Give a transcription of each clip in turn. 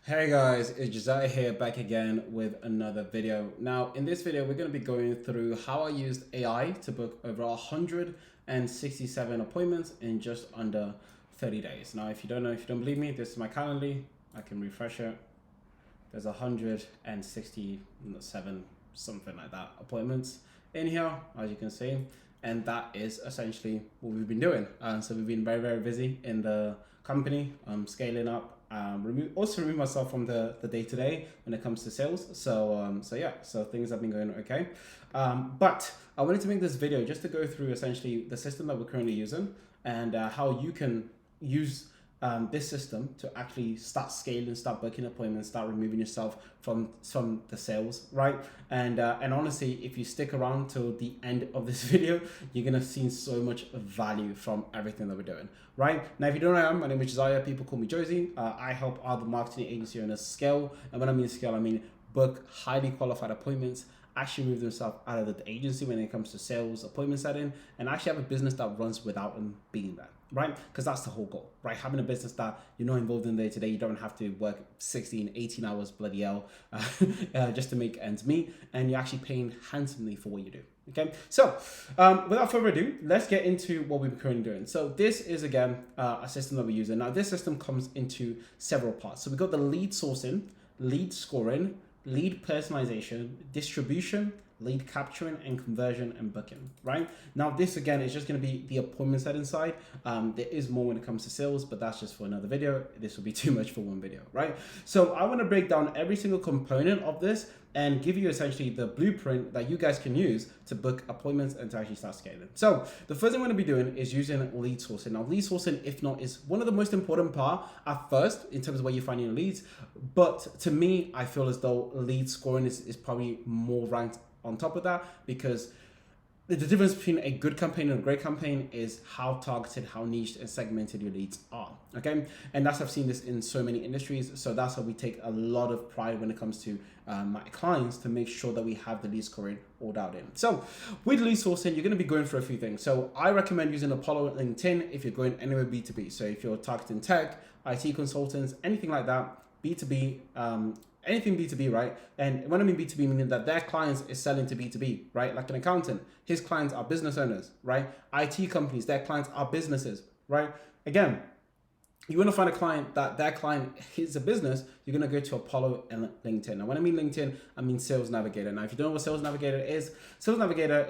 Hey guys, it's Jozy here back again with another video. Now in this video we're going to be going through how I used AI to book over 167 appointments in just under 30 days. Now if you don't know, if you don't believe me, this is my Calendly. I can refresh it. There's 167 something like that appointments in here, as you can see, and that is essentially what we've been doing. So we've been very busy in the company, scaling up. Remove myself from the day to day when it comes to sales. So things have been going okay. But I wanted to make this video just to go through essentially the system that we're currently using and how you can use this system to actually start scaling, start booking appointments, start removing yourself from the sales, right? And honestly, if you stick around till the end of this video, you're gonna see so much value from everything that we're doing, right? Now, if you don't know who I am, my name is Jozy. People call me Jozy. I help other marketing agency owners scale, and when I mean scale, I mean book highly qualified appointments, actually move themselves out of the agency when it comes to sales, appointment setting, and actually have a business that runs without them being there, right? Because that's the whole goal, right? Having a business that you're not involved in day to day, you don't have to work 16, 18 hours, bloody hell, just to make ends meet, and you're actually paying handsomely for what you do. Okay, so without further ado, let's get into what we're currently doing. So this is again a system that we're using. Now this system comes into several parts. So we got the lead sourcing, lead scoring, lead personalization, distribution, lead capturing, and conversion and booking, right? Now this again is just going to be the appointment setting side. There is more when it comes to sales, but that's just for another video. This will be too much for one video, right? So I want to break down every single component of this and give you essentially the blueprint that you guys can use to book appointments and to actually start scaling. So the first thing I'm going to be doing is using lead sourcing. Now lead sourcing, if not, is one of the most important part at first in terms of where you're finding your leads. But to me, I feel as though lead scoring is probably more ranked on top of that, because the difference between a good campaign and a great campaign is how targeted, how niched and segmented your leads are, okay? And I've seen this in so many industries, so that's how we take a lot of pride when it comes to my clients, to make sure that we have the lead scoring all dialed in. So with lead sourcing, you're gonna be going for a few things. So I recommend using Apollo LinkedIn if you're going anywhere B2B. So if you're targeting tech, IT consultants, anything like that, B2B, anything B2B, right? And when I mean B2B, meaning that their clients is selling to B2B, right? Like an accountant, his clients are business owners, right? IT companies, their clients are businesses, right? Again, you want to find a client that their client is a business, you're going to go to Apollo and LinkedIn. Now, when I mean LinkedIn, I mean Sales Navigator. Now, if you don't know what Sales Navigator is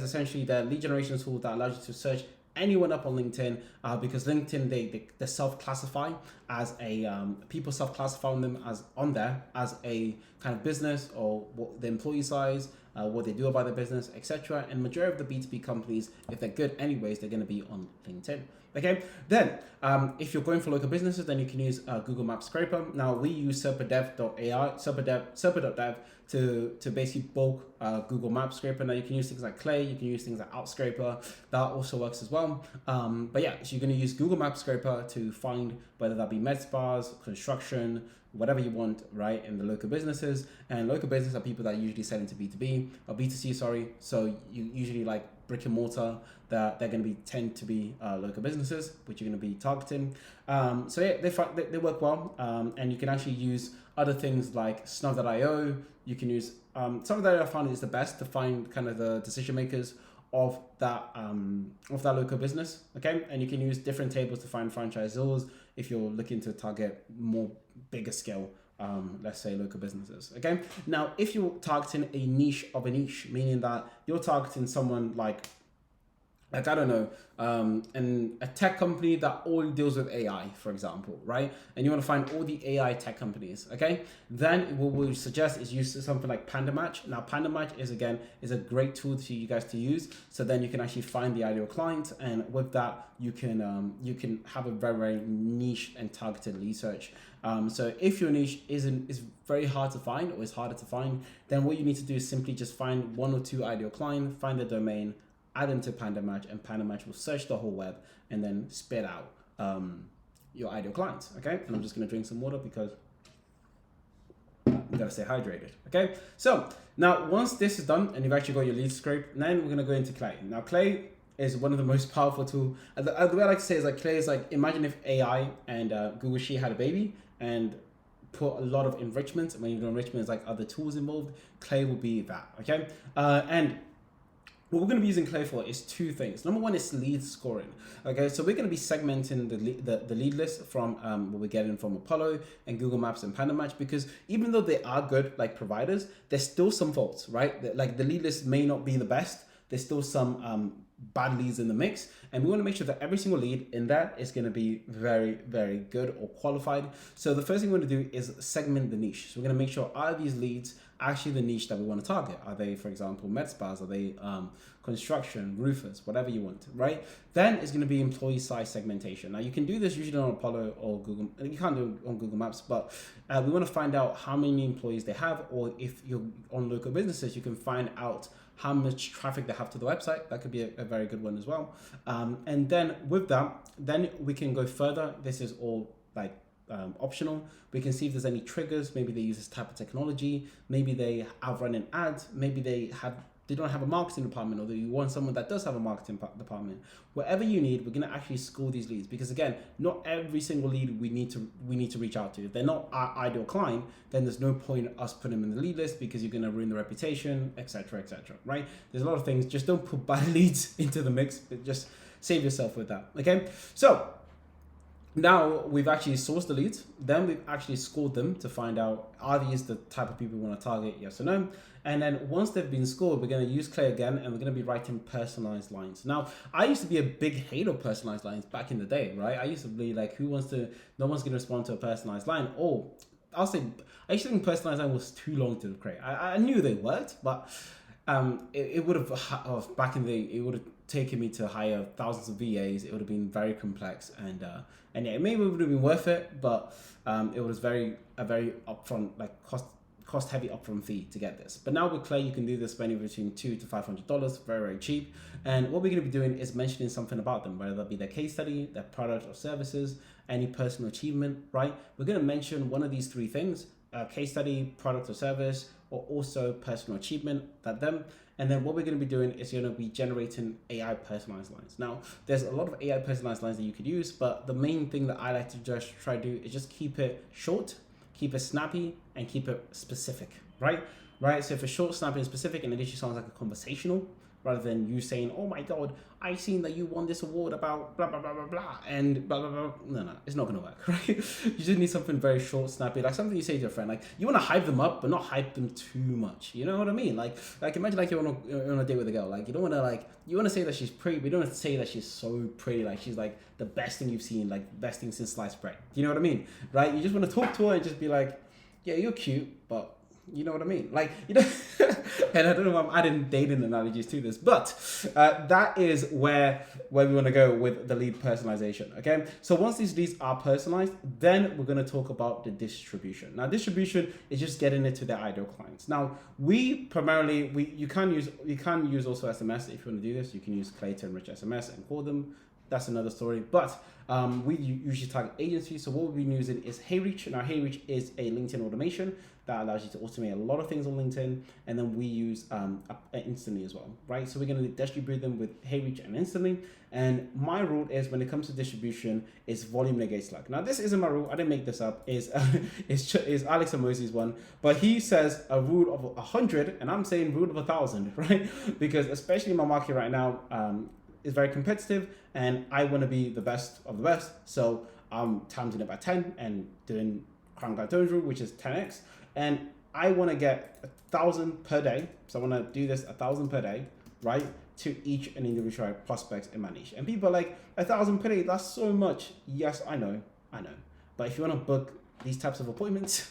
essentially the lead generation tool that allows you to search anyone up on LinkedIn, because LinkedIn they self-classify as a people self-classify them as on there as a kind of business, or what the employee size, what they do about their business, etc. And majority of the B2B companies, if they're good anyways, they're going to be on LinkedIn. Okay, then if you're going for local businesses, then you can use Google Maps Scraper. Now we use serperdev.ai, serper.dev to basically bulk Google Maps Scraper. Now you can use things like Clay, you can use things like Outscraper, that also works as well. But yeah, so you're going to use Google Maps Scraper to find whether that be med spas, construction, whatever you want, right, in the local businesses. And local business are people that usually sell into B2B or B2C, sorry. So you usually like brick and mortar, that they're going to be tend to be local businesses, which you're going to be targeting. So yeah, they work well, and you can actually use other things like Snov.io. You can use Snov.io. I find is the best to find kind of the decision makers of that local business, okay? And you can use different tables to find franchisors if you're looking to target more bigger scale, let's say local businesses, okay? Now, if you're targeting a niche of a niche, meaning that you're targeting someone like I don't know, and a tech company that all deals with AI, for example, right? And you want to find all the AI tech companies, okay? Then what we suggest is use something like PandaMatch. Now, PandaMatch is a great tool for you guys to use. So then you can actually find the ideal client, and with that, you can have a very niche and targeted research. So if your niche is very hard to find, or is harder to find, then what you need to do is simply just find one or two ideal clients, find the domain, add them to PandaMatch, and PandaMatch will search the whole web and then spit out your ideal clients, okay? And I'm just gonna drink some water because you gotta stay hydrated, okay? So now once this is done and you've actually got your lead scrape, then we're gonna go into Clay. Now Clay is one of the most powerful tools. The way I like to say is like Clay is like, imagine if AI and Google Sheet had a baby, and put a lot of enrichment. When you do enrichment, it's like other tools involved. Clay will be that, okay? And what we're going to be using Clay for is two things. Number one is lead scoring. Okay, so we're going to be segmenting the lead list from what we're getting from Apollo and Google Maps and Panda Match, because even though they are good like providers, there's still some faults, right? Like the lead list may not be the best. There's still some bad leads in the mix, and we want to make sure that every single lead in that is going to be very, very good or qualified. So the first thing we want to do is segment the niche. So we're going to make sure, are these leads actually the niche that we want to target? Are they, for example, med spas? Are they construction, roofers, whatever you want, right? Then it's going to be employee size segmentation. Now you can do this usually on Apollo or Google. You can't do it on Google Maps, but we want to find out how many employees they have, or if you're on local businesses, you can find out how much traffic they have to the website. That could be a very good one as well. And then with that, then we can go further. This is all like optional. We can see if there's any triggers. Maybe they use this type of technology. Maybe they have running ads. Maybe they don't have a marketing department, or you want someone that does have a marketing department. Whatever you need, we're gonna actually score these leads, because again, not every single lead we need to reach out to. If they're not our ideal client, then there's no point us putting them in the lead list, because you're gonna ruin the reputation, etc., etc. Right? There's a lot of things. Just don't put bad leads into the mix, but just save yourself with that. Okay, so now we've actually sourced the leads, then we've actually scored them to find out, are these the type of people we want to target, yes or no? And then once they've been scored, we're going to use Clay again, and we're going to be writing personalized lines. Now, I used to be a big hater of personalized lines back in the day, right? I used to be like, no one's going to respond to a personalized line. Or I used to think personalized line was too long to create. I knew they worked, but it would have, back in the day, it would have taken me to hire thousands of VAs. It would have been very complex, and yeah, maybe it would have been worth it, but it was a very upfront, like cost heavy upfront fee to get this. But now with Clay, you can do this spending between $200 to $500, very, very cheap. And what we're going to be doing is mentioning something about them, whether that be their case study, their product or services, any personal achievement, right? We're going to mention one of these three things: case study, product or service, or also personal achievement, and then what we're going to be doing is going to be generating AI personalized lines. Now, there's a lot of AI personalized lines that you could use, but the main thing that I like to just try to do is just keep it short, keep it snappy, and keep it specific, right? So if it's short, snappy, and specific, and it literally sounds like a conversational, rather than you saying, "Oh my God, I seen that you won this award about blah, blah, blah, blah, blah," and blah, blah, blah. No, it's not going to work, right? You just need something very short, snappy, like something you say to your friend. Like, you want to hype them up, but not hype them too much. You know what I mean? Like imagine like you're on a date with a girl. Like, you don't want to you want to say that she's pretty, but you don't want to say that she's so pretty. Like, she's like the best thing you've seen, like best thing since sliced bread. You know what I mean? Right? You just want to talk to her and just be like, "Yeah, you're cute, but..." You know what I mean? Like, you know, and I don't know why I'm adding dating analogies to this, but that is where we want to go with the lead personalization, okay? So once these leads are personalized, then we're going to talk about the distribution. Now, distribution is just getting it to their ideal clients. Now, you can use also SMS if you want to do this. You can use Clay to enrich SMS and call them. That's another story. But we usually target agencies. So what we've been using is HeyReach. Now, HeyReach is a LinkedIn automation that allows you to automate a lot of things on LinkedIn. And then we use Instantly as well, right? So we're going to distribute them with HeyReach and Instantly. And my rule is, when it comes to distribution, is volume negates luck. Now, this isn't my rule. I didn't make this up. Is Alex Amosi's one. But he says a rule of 100, and I'm saying rule of 1,000, right? Because especially in my market right now, is very competitive, and I want to be the best of the best. So I'm timing it by 10 and doing Crown Guy Jones rule, which is 10x. And I want to get 1,000 per day. So I want to do this 1,000 per day, right? To each and individual prospects in my niche. And people are like, 1,000 per day, that's so much. Yes, I know. But if you want to book these types of appointments,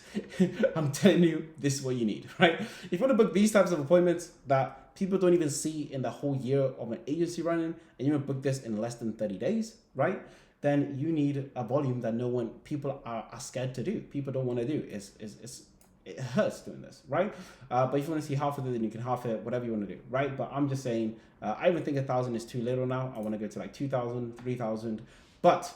I'm telling you, this is what you need, right? If you want to book these types of appointments that people don't even see in the whole year of an agency running, and you want to book this in less than 30 days, right? Then you need a volume that people are scared to do. People don't want to do. It hurts doing this, right? But if you want to see half of it, then you can half it, whatever you want to do, right? But I'm just saying, I even think 1,000 is too little now. I want to go to like 2,000, 3,000, but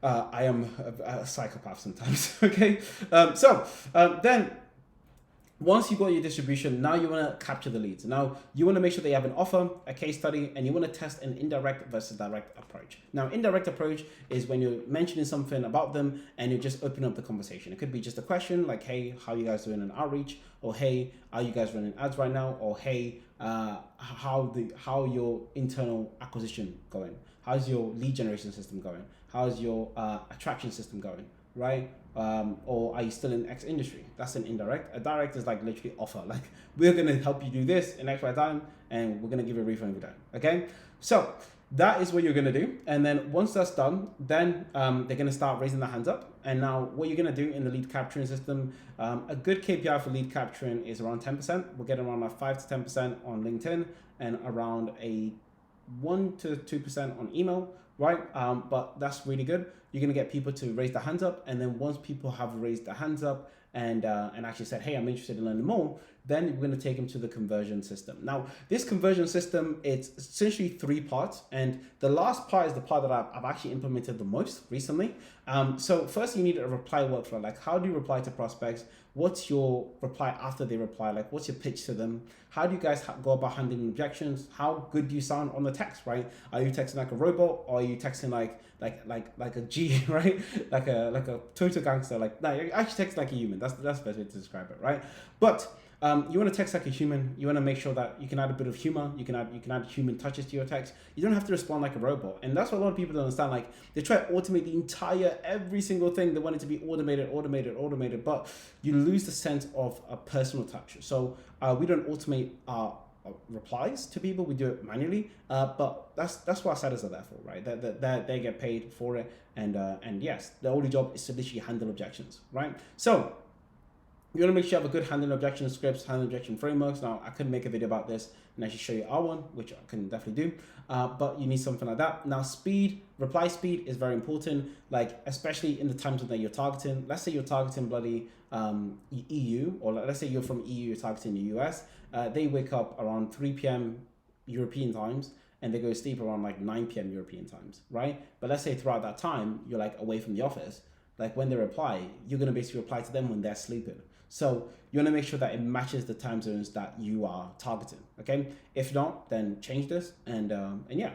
I am a psychopath sometimes, okay? Then Once you got your distribution, now you want to capture the leads. Now you want to make sure that you have an offer, a case study, and you want to test an indirect versus direct approach. Now, indirect approach is when you're mentioning something about them and you just open up the conversation. It could be just a question like, hey, how are you guys doing an outreach? Or hey, are you guys running ads right now? Or hey, how your internal acquisition going? How's your lead generation system going? How's your attraction system going? Right? Or are you still in X industry? That's an indirect. A direct is like literally offer. Like, we're gonna help you do this in X Y time, and we're gonna give you a refund for that. Okay, so that is what you're gonna do. And then once that's done, then they're gonna start raising their hands up. And now what you're gonna do in the lead capturing system, a good KPI for lead capturing is around 10%. We're getting around like 5 to 10% on LinkedIn and around a 1 to 2% on email, right? But that's really good. You're gonna get people to raise their hands up, and then once people have raised their hands up and actually said, hey, I'm interested in learning more, then we're gonna take them to the conversion system. Now, this conversion system, it's essentially 3 parts, and the last part is the part that I've actually implemented the most recently. So first you need a reply workflow. Like, how do you reply to prospects? What's your reply after they reply? Like, what's your pitch to them? How do you guys go about handling objections? How good do you sound on the text, right? Are you texting like a robot, or are you texting like a G, right? Like a total gangster. Like, no, you actually text like a human. That's the best way to describe it, right? But you want to text like a human. You want to make sure that you can add a bit of humor. You can add human touches to your text. You don't have to respond like a robot. And that's what a lot of people don't understand. Like, they try to automate the entire every single thing. They want it to be automated, but you lose the sense of a personal touch. So we don't automate our replies to people. We do it manually. But that's what our sellers are there for, right? They get paid for it. And yes, the only job is to literally handle objections, right? So you want to make sure you have a good handling objection scripts, handling objection frameworks. Now, I could make a video about this and actually show you our one, which I can definitely do. But you need something like that. Now, reply speed is very important, like especially in the times that you're targeting. Let's say you're targeting bloody EU, or let's say you're from EU, you're targeting the US. They wake up around 3 p.m. European times, and they go to sleep around like 9 p.m. European times, right? But let's say throughout that time, you're like away from the office. Like, when they reply, you're going to basically reply to them when they're sleeping. So you want to make sure that it matches the time zones that you are targeting. Okay. If not, then change this and yeah.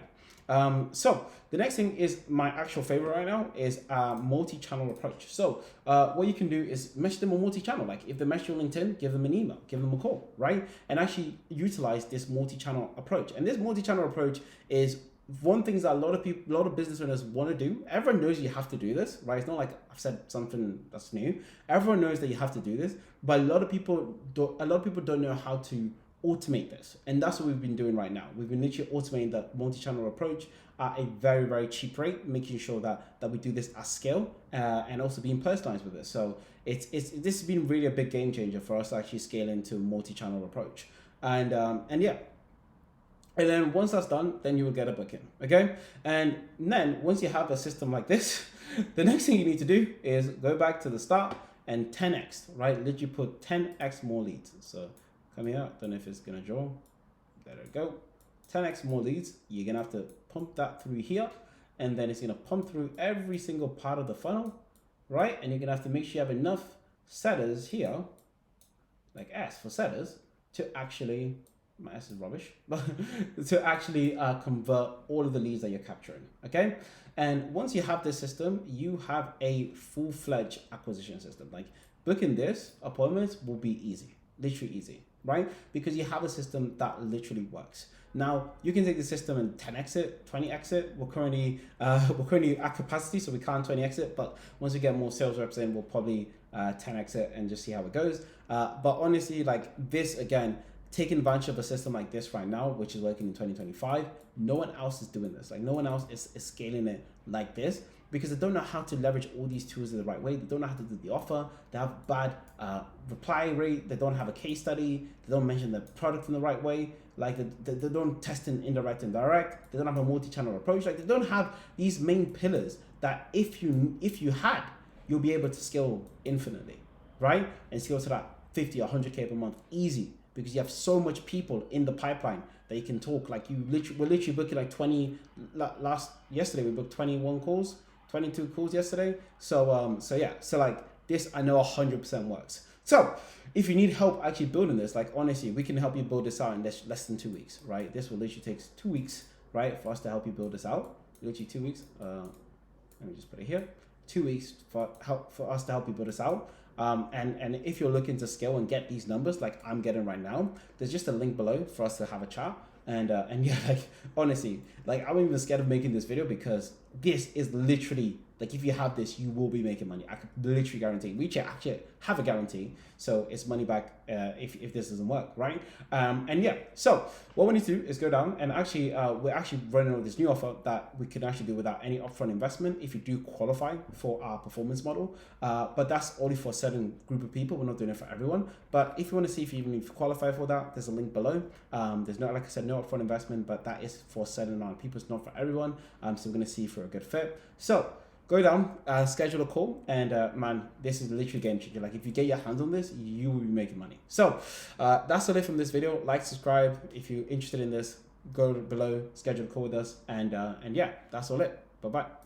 So the next thing is my actual favorite right now is multi-channel approach. So what you can do is message them on multi-channel. Like, if they message you on LinkedIn, give them an email, give them a call, right? And actually utilize this multi-channel approach. And this multi-channel approach is one thing that a lot of business owners want to do. Everyone knows you have to do this, right? It's not like I've said something that's new. Everyone knows that you have to do this, but a lot of people don't know how to automate this, and that's what we've been doing right now. We've been literally automating the multi-channel approach at a very, very cheap rate, making sure that we do this at scale and also being personalized with it. So this has been really a big game changer for us to actually scale into multi-channel approach, and yeah. And then once that's done, then you will get a booking, okay? And then once you have a system like this, the next thing you need to do is go back to the start and 10x, right? Literally put 10x more leads. So coming out, don't know if it's gonna draw. There we go. 10x more leads. You're gonna have to pump that through here, and then it's gonna pump through every single part of the funnel, right? And you're gonna have to make sure you have enough setters here, like S for setters, to actually, my S is rubbish, but to actually convert all of the leads that you're capturing, okay? And once you have this system, you have a full-fledged acquisition system. Like, booking this appointments will be easy, literally easy, right? Because you have a system that literally works. Now, you can take the system and 10x it, 20x it. We're currently at capacity, so we can't 20x it, but once we get more sales reps in, we'll probably 10x it and just see how it goes. But honestly, like this, again, taking advantage of a system like this right now, which is working in 2025, no one else is doing this. Like, no one else is scaling it like this, because they don't know how to leverage all these tools in the right way. They don't know how to do the offer. They have bad reply rate. They don't have a case study. They don't mention the product in the right way. Like, they don't test in indirect and direct. They don't have a multi-channel approach. Like, they don't have these main pillars that if you had, you'll be able to scale infinitely, right? And scale to that 50 or 100K per month easy, because you have so much people in the pipeline that you can talk. Like, we're literally booking like 20 yesterday we booked 21 calls, 22 calls yesterday. So yeah, so like this, I know 100% works. So if you need help actually building this, like honestly, we can help you build this out in less than 2 weeks, right? This will literally take 2 weeks, right, for us to help you build this out. Literally 2 weeks. Let me just put it here. 2 weeks for us to help you build this out. And if you're looking to scale and get these numbers like I'm getting right now, there's just a link below for us to have a chat. And yeah, like honestly, like I'm even scared of making this video because this is literally like if you have this, you will be making money. I could literally guarantee. We actually have a guarantee, so it's money back if this doesn't work, right? And yeah, so what we need to do is go down and actually we're actually running with this new offer that we can actually do without any upfront investment if you do qualify for our performance model. But that's only for a certain group of people. We're not doing it for everyone. But if you want to see if you even qualify for that, there's a link below. There's no, like I said, no upfront investment, but that is for a certain amount of people. It's not for everyone. So we're going to see if we're a good fit. So go down, schedule a call, and man, this is literally game changer. Like if you get your hands on this, you will be making money. So that's all it from this video. Like, subscribe if you're interested in this. Go below, schedule a call with us, and yeah, that's all it. Bye bye.